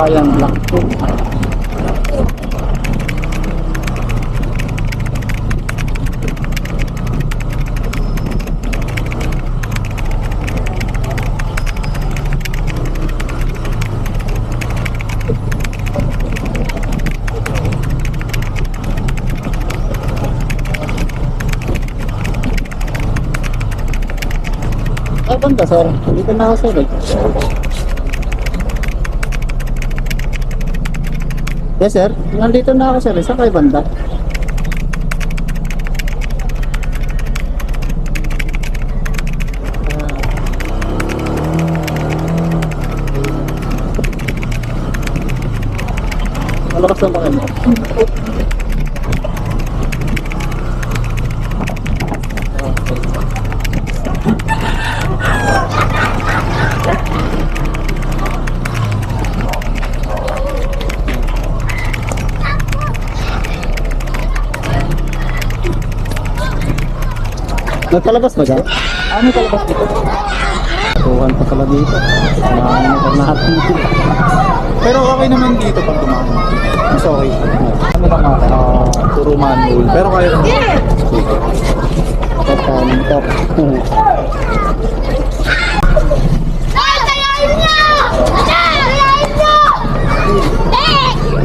Ayan, black tube. Ay, banda sir. Dito na ako sir eh. Yes sir, nandito na ako sir. Saan kayo banda? Malakas ang pakilyo. Nagkalabas ba dyan? Ano kalabas dito? Tuhan pa pala dito. Maraming na dito. Pero okay naman dito pag dumaan. Mas okay. Ano lang puro manual. Pero kaya naman. Top.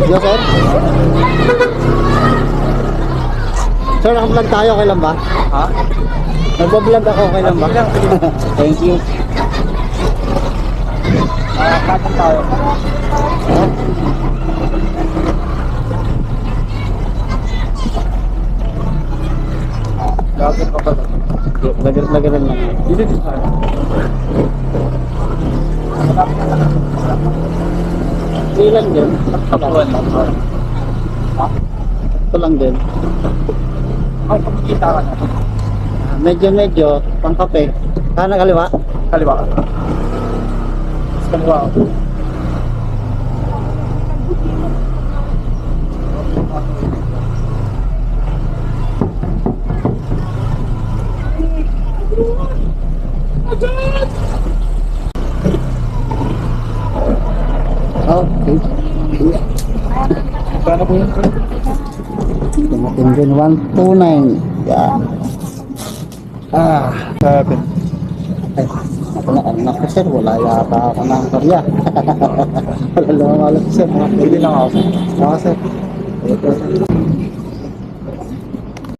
Yo sir? Sir, naka-vlog tayo, okay lang ba? Ha? Nagbablog ako, okay lang ba? Thank you. Katang tayo. Lager pa pala. Lager-lageran lang. Dito tayo. Ilan din? Tapuan lang. Ha? Ito lang din. Ay, pagkikita ka na. Medyo, pang kape. Kanan kaliwa? Kaliwa ka. Mas kaliwa ako. Okay. Paano po yun? Engine 129. Yan. Sabi. Ay, ako na anak ko sir. Wala yata ako ng karya. Wala lang ako sir. Pwede lang ako. Ako sir.